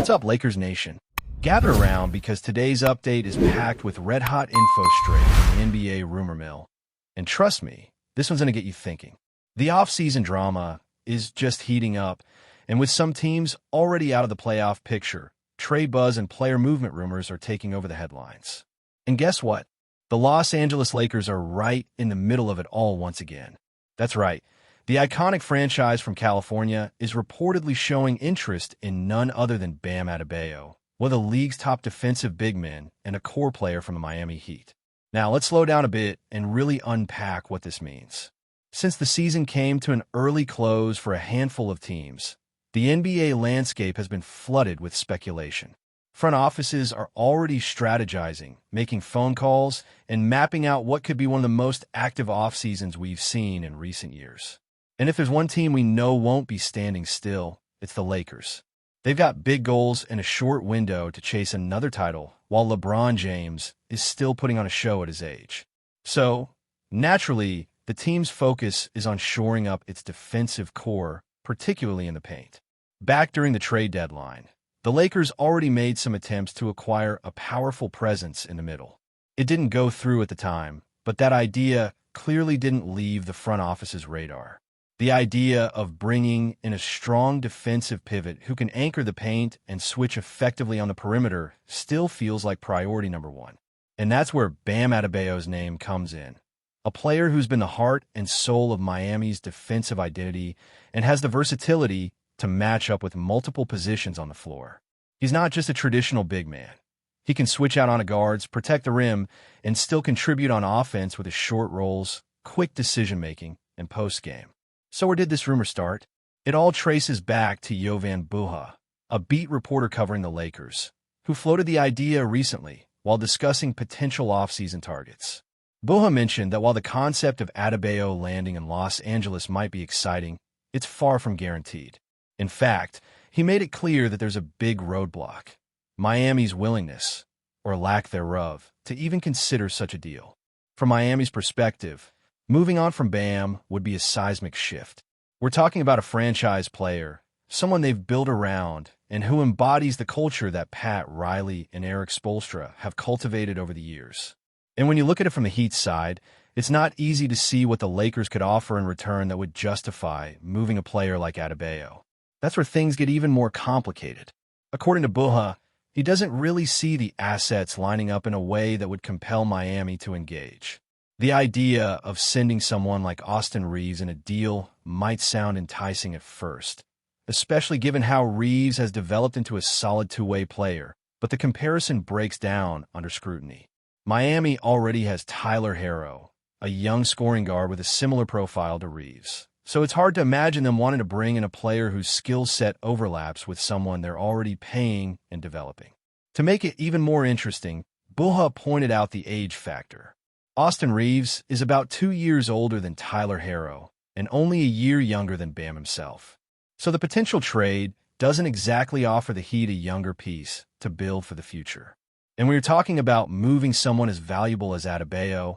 What's up, Lakers Nation? Gather around because today's update is packed with red-hot info straight from the NBA rumor mill. And trust me, this one's going to get you thinking. The off-season drama is just heating up, and with some teams already out of the playoff picture, trade buzz and player movement rumors are taking over the headlines. And guess what? The Los Angeles Lakers are right in the middle of it all once again. That's right. The iconic franchise from California is reportedly showing interest in none other than Bam Adebayo, one of the league's top defensive big men and a core player from the Miami Heat. Now, let's slow down a bit and really unpack what this means. Since the season came to an early close for a handful of teams, the NBA landscape has been flooded with speculation. Front offices are already strategizing, making phone calls, and mapping out what could be one of the most active off-seasons we've seen in recent years. And if there's one team we know won't be standing still, it's the Lakers. They've got big goals and a short window to chase another title, while LeBron James is still putting on a show at his age. So, naturally, the team's focus is on shoring up its defensive core, particularly in the paint. Back during the trade deadline, the Lakers already made some attempts to acquire a powerful presence in the middle. It didn't go through at the time, but that idea clearly didn't leave the front office's radar. The idea of bringing in a strong defensive pivot who can anchor the paint and switch effectively on the perimeter still feels like priority number one. And that's where Bam Adebayo's name comes in. A player who's been the heart and soul of Miami's defensive identity and has the versatility to match up with multiple positions on the floor. He's not just a traditional big man. He can switch out on the guards, protect the rim, and still contribute on offense with his short rolls, quick decision-making, and post-game. So where did this rumor start? It all traces back to Jovan Buha, a beat reporter covering the Lakers, who floated the idea recently while discussing potential offseason targets. Buha mentioned that while the concept of Adebayo landing in Los Angeles might be exciting, it's far from guaranteed. In fact, he made it clear that there's a big roadblock: Miami's willingness, or lack thereof, to even consider such a deal. From Miami's perspective, moving on from Bam would be a seismic shift. We're talking about a franchise player, someone they've built around, and who embodies the culture that Pat Riley and Eric Spoelstra have cultivated over the years. And when you look at it from the Heat's side, it's not easy to see what the Lakers could offer in return that would justify moving a player like Adebayo. That's where things get even more complicated. According to Buha, he doesn't really see the assets lining up in a way that would compel Miami to engage. The idea of sending someone like Austin Reaves in a deal might sound enticing at first, especially given how Reaves has developed into a solid two-way player, but the comparison breaks down under scrutiny. Miami already has Tyler Herro, a young scoring guard with a similar profile to Reaves. So it's hard to imagine them wanting to bring in a player whose skill set overlaps with someone they're already paying and developing. To make it even more interesting, Buha pointed out the age factor. Austin Reaves is about 2 years older than Tyler Herro and only a year younger than Bam himself. So the potential trade doesn't exactly offer the Heat a younger piece to build for the future. And when you're talking about moving someone as valuable as Adebayo,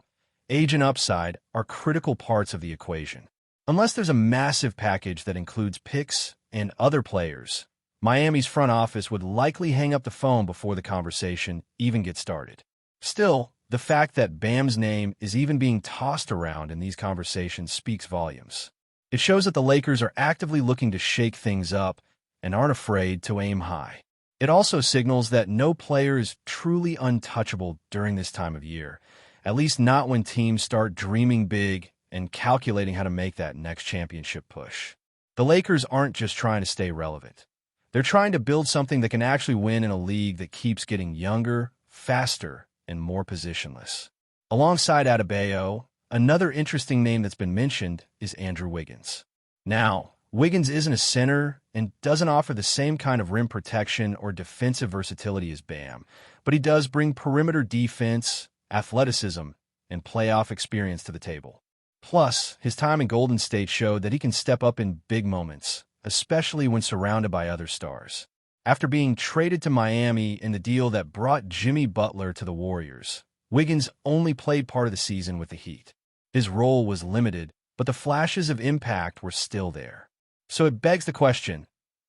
age and upside are critical parts of the equation. Unless there's a massive package that includes picks and other players, Miami's front office would likely hang up the phone before the conversation even gets started. Still, the fact that Bam's name is even being tossed around in these conversations speaks volumes. It shows that the Lakers are actively looking to shake things up and aren't afraid to aim high. It also signals that no player is truly untouchable during this time of year, at least not when teams start dreaming big and calculating how to make that next championship push. The Lakers aren't just trying to stay relevant. They're trying to build something that can actually win in a league that keeps getting younger, faster, and more positionless. Alongside Adebayo, another interesting name that's been mentioned is Andrew Wiggins. Now, Wiggins isn't a center and doesn't offer the same kind of rim protection or defensive versatility as Bam, but he does bring perimeter defense, athleticism, and playoff experience to the table. Plus, his time in Golden State showed that he can step up in big moments, especially when surrounded by other stars. After being traded to Miami in the deal that brought Jimmy Butler to the Warriors, Wiggins only played part of the season with the Heat. His role was limited, but the flashes of impact were still there. So it begs the question,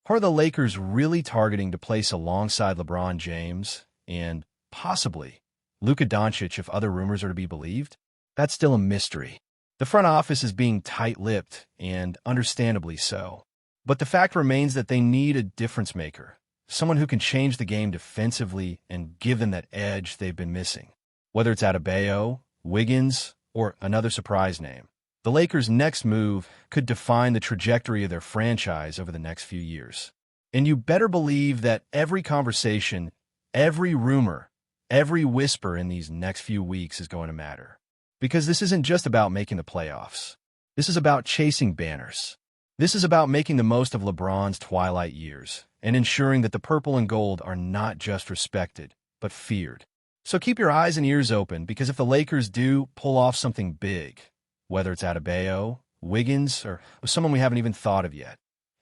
Or are the Lakers really targeting to place alongside LeBron James and possibly Luka Doncic if other rumors are to be believed? That's still a mystery. The front office is being tight-lipped, and understandably so. But the fact remains that they need a difference maker, someone who can change the game defensively and give them that edge they've been missing. Whether it's Adebayo, Wiggins, or another surprise name, the Lakers' next move could define the trajectory of their franchise over the next few years. And you better believe that every conversation, every rumor, every whisper in these next few weeks is going to matter. Because this isn't just about making the playoffs. This is about chasing banners. This is about making the most of LeBron's twilight years and ensuring that the purple and gold are not just respected, but feared. So keep your eyes and ears open, because if the Lakers do pull off something big, whether it's Adebayo, Wiggins, or someone we haven't even thought of yet,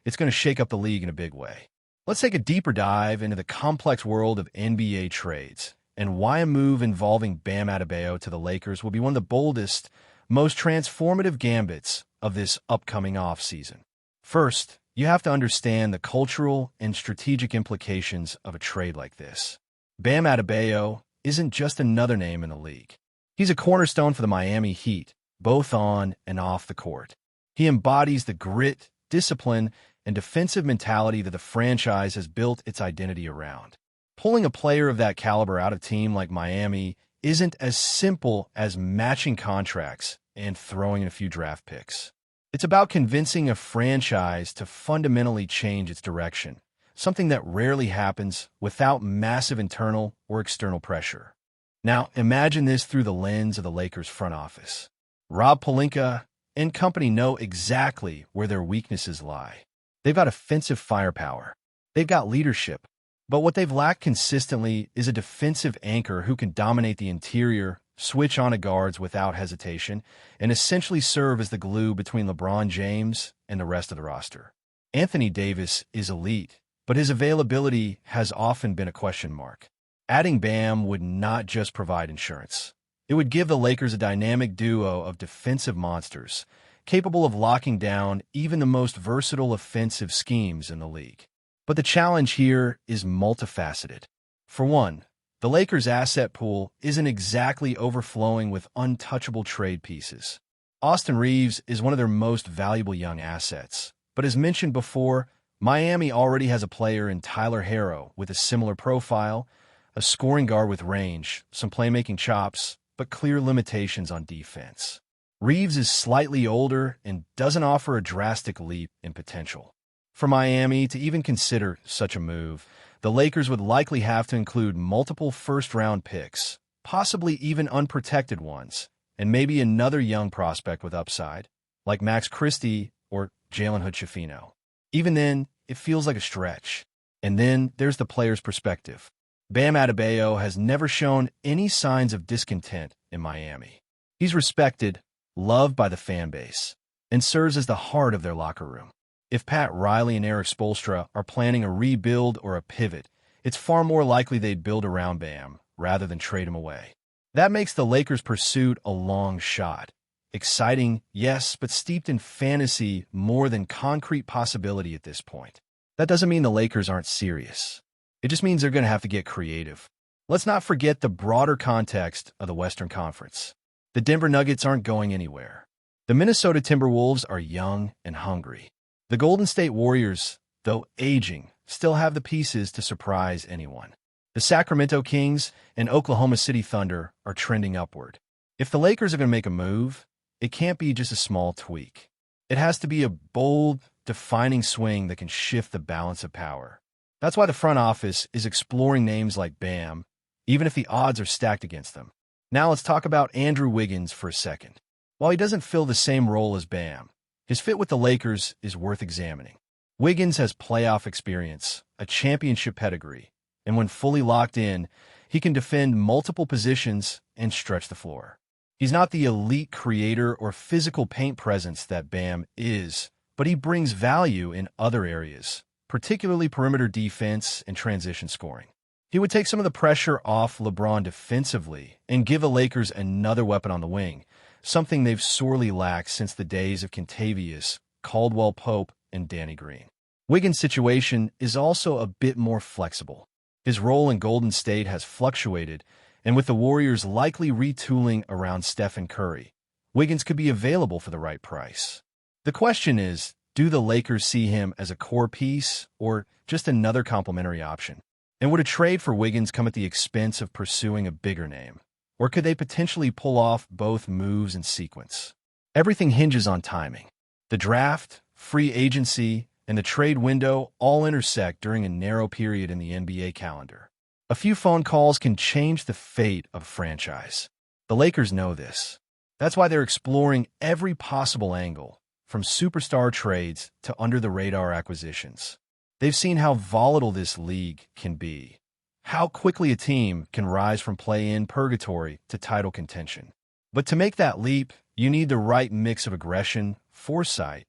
it's going to shake up the league in a big way. Let's take a deeper dive into the complex world of NBA trades and why a move involving Bam Adebayo to the Lakers will be one of the boldest, most transformative gambits of this upcoming offseason. First, you have to understand the cultural and strategic implications of a trade like this. Bam Adebayo isn't just another name in the league. He's a cornerstone for the Miami Heat, both on and off the court. He embodies the grit, discipline, and defensive mentality that the franchise has built its identity around. Pulling a player of that caliber out of a team like Miami isn't as simple as matching contracts and throwing in a few draft picks. It's about convincing a franchise to fundamentally change its direction, something that rarely happens without massive internal or external pressure. Now, imagine this through the lens of the Lakers front office. Rob Pelinka and company know exactly where their weaknesses lie. They've got offensive firepower. They've got leadership. But what they've lacked consistently is a defensive anchor who can dominate the interior, switch on to guards without hesitation, and essentially serve as the glue between LeBron James and the rest of the roster. Anthony Davis is elite, but his availability has often been a question mark. Adding Bam would not just provide insurance. It would give the Lakers a dynamic duo of defensive monsters, capable of locking down even the most versatile offensive schemes in the league. But the challenge here is multifaceted. For one, the Lakers' asset pool isn't exactly overflowing with untouchable trade pieces. Austin Reeves is one of their most valuable young assets. But as mentioned before, Miami already has a player in Tyler Herro with a similar profile, a scoring guard with range, some playmaking chops, but clear limitations on defense. Reeves is slightly older and doesn't offer a drastic leap in potential. For Miami to even consider such a move, the Lakers would likely have to include multiple first-round picks, possibly even unprotected ones, and maybe another young prospect with upside, like Max Christie or Jalen Hood-Schifino. Even then, it feels like a stretch. And then there's the player's perspective. Bam Adebayo has never shown any signs of discontent in Miami. He's respected, loved by the fan base, and serves as the heart of their locker room. If Pat Riley and Eric Spoelstra are planning a rebuild or a pivot, it's far more likely they'd build around Bam rather than trade him away. That makes the Lakers' pursuit a long shot. Exciting, yes, but steeped in fantasy more than concrete possibility at this point. That doesn't mean the Lakers aren't serious. It just means they're going to have to get creative. Let's not forget the broader context of the Western Conference. The Denver Nuggets aren't going anywhere. The Minnesota Timberwolves are young and hungry. The Golden State Warriors, though aging, still have the pieces to surprise anyone. The Sacramento Kings and Oklahoma City Thunder are trending upward. If the Lakers are going to make a move, it can't be just a small tweak. It has to be a bold, defining swing that can shift the balance of power. That's why the front office is exploring names like Bam, even if the odds are stacked against them. Now let's talk about Andrew Wiggins for a second. While he doesn't fill the same role as Bam, his fit with the Lakers is worth examining. Wiggins has playoff experience, a championship pedigree, and when fully locked in, he can defend multiple positions and stretch the floor. He's not the elite creator or physical paint presence that Bam is, but he brings value in other areas, particularly perimeter defense and transition scoring. He would take some of the pressure off LeBron defensively and give the Lakers another weapon on the wing, something they've sorely lacked since the days of Kentavious, Caldwell Pope, and Danny Green. Wiggins' situation is also a bit more flexible. His role in Golden State has fluctuated, and with the Warriors likely retooling around Stephen Curry, Wiggins could be available for the right price. The question is, do the Lakers see him as a core piece or just another complementary option? And would a trade for Wiggins come at the expense of pursuing a bigger name? Or could they potentially pull off both moves in sequence? Everything hinges on timing. The draft, free agency, and the trade window all intersect during a narrow period in the NBA calendar. A few phone calls can change the fate of a franchise. The Lakers know this. That's why they're exploring every possible angle, from superstar trades to under-the-radar acquisitions. They've seen how volatile this league can be, how quickly a team can rise from play-in purgatory to title contention. But to make that leap, you need the right mix of aggression, foresight,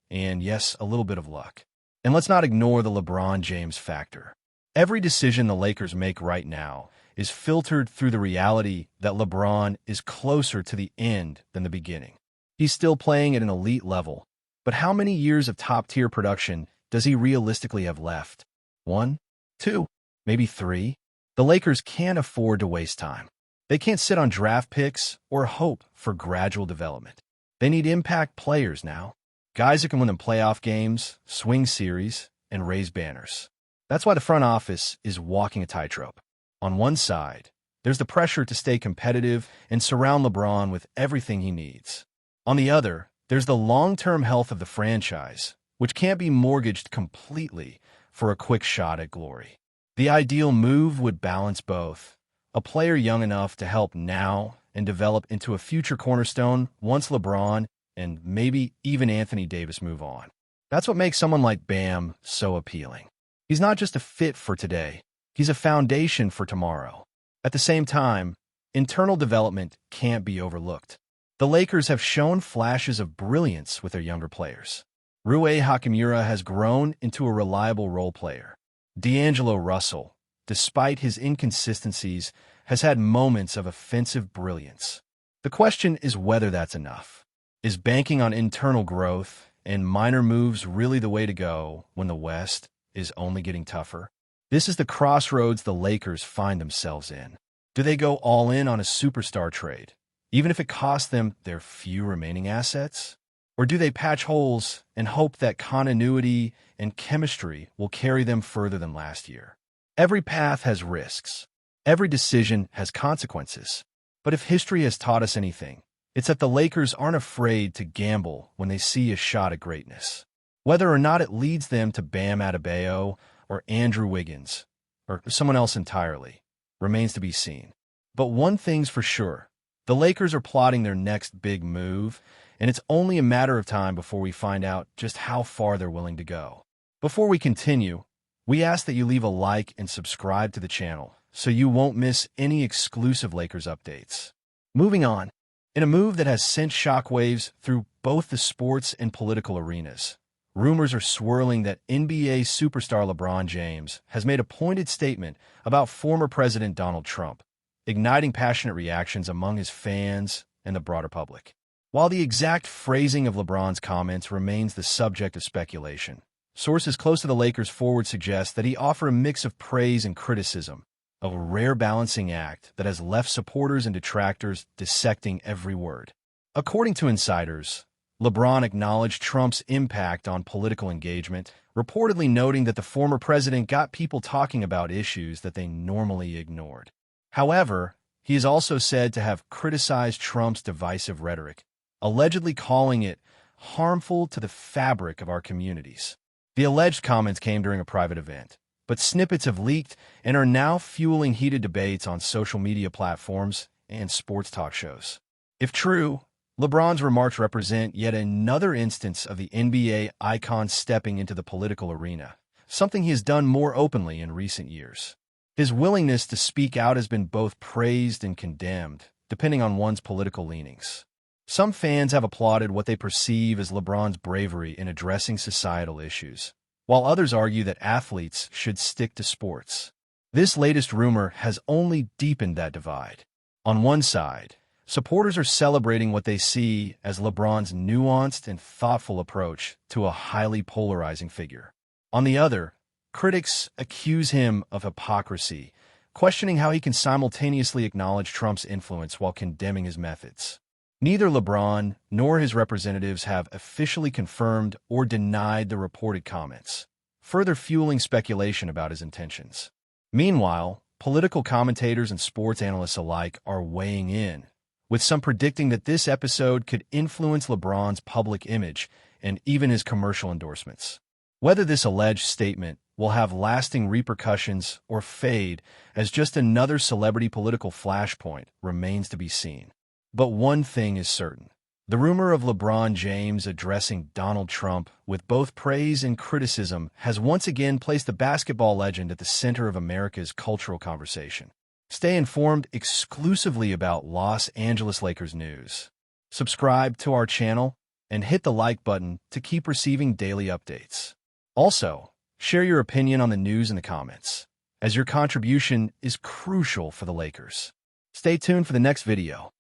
and yes, a little bit of luck. And let's not ignore the LeBron James factor. Every decision the Lakers make right now is filtered through the reality that LeBron is closer to the end than the beginning. He's still playing at an elite level, but how many years of top-tier production does he realistically have left? 1, 2, maybe 3? The Lakers can't afford to waste time. They can't sit on draft picks or hope for gradual development. They need impact players now. Guys that can win them playoff games, swing series, and raise banners. That's why the front office is walking a tightrope. On one side, there's the pressure to stay competitive and surround LeBron with everything he needs. On the other, there's the long-term health of the franchise, which can't be mortgaged completely for a quick shot at glory. The ideal move would balance both. A player young enough to help now and develop into a future cornerstone once LeBron and maybe even Anthony Davis move on. That's what makes someone like Bam so appealing. He's not just a fit for today, he's a foundation for tomorrow. At the same time, internal development can't be overlooked. The Lakers have shown flashes of brilliance with their younger players. Rui Hachimura has grown into a reliable role player. D'Angelo Russell, despite his inconsistencies, has had moments of offensive brilliance. The question is whether that's enough. Is banking on internal growth and minor moves really the way to go when the West is only getting tougher? This is the crossroads the Lakers find themselves in. Do they go all in on a superstar trade, even if it costs them their few remaining assets? Or do they patch holes and hope that continuity and chemistry will carry them further than last year? Every path has risks. Every decision has consequences. But if history has taught us anything, it's that the Lakers aren't afraid to gamble when they see a shot at greatness. Whether or not it leads them to Bam Adebayo or Andrew Wiggins or someone else entirely remains to be seen. But one thing's for sure, the Lakers are plotting their next big move, and it's only a matter of time before we find out just how far they're willing to go. Before we continue, we ask that you leave a like and subscribe to the channel so you won't miss any exclusive Lakers updates. Moving on, in a move that has sent shockwaves through both the sports and political arenas, rumors are swirling that NBA superstar LeBron James has made a pointed statement about former President Donald Trump, igniting passionate reactions among his fans and the broader public. While the exact phrasing of LeBron's comments remains the subject of speculation, sources close to the Lakers forward suggest that he offered a mix of praise and criticism, a rare balancing act that has left supporters and detractors dissecting every word. According to insiders, LeBron acknowledged Trump's impact on political engagement, reportedly noting that the former president got people talking about issues that they normally ignored. However, he is also said to have criticized Trump's divisive rhetoric, allegedly calling it harmful to the fabric of our communities. The alleged comments came during a private event, but snippets have leaked and are now fueling heated debates on social media platforms and sports talk shows. If true, LeBron's remarks represent yet another instance of the NBA icon stepping into the political arena, something he has done more openly in recent years. His willingness to speak out has been both praised and condemned, depending on one's political leanings. Some fans have applauded what they perceive as LeBron's bravery in addressing societal issues, while others argue that athletes should stick to sports. This latest rumor has only deepened that divide. On one side, supporters are celebrating what they see as LeBron's nuanced and thoughtful approach to a highly polarizing figure. On the other, critics accuse him of hypocrisy, questioning how he can simultaneously acknowledge Trump's influence while condemning his methods. Neither LeBron nor his representatives have officially confirmed or denied the reported comments, further fueling speculation about his intentions. Meanwhile, political commentators and sports analysts alike are weighing in, with some predicting that this episode could influence LeBron's public image and even his commercial endorsements. Whether this alleged statement will have lasting repercussions or fade as just another celebrity political flashpoint remains to be seen. But one thing is certain. The rumor of LeBron James addressing Donald Trump with both praise and criticism has once again placed the basketball legend at the center of America's cultural conversation. Stay informed exclusively about Los Angeles Lakers news. Subscribe to our channel and hit the like button to keep receiving daily updates. Also, share your opinion on the news in the comments, as your contribution is crucial for the Lakers. Stay tuned for the next video.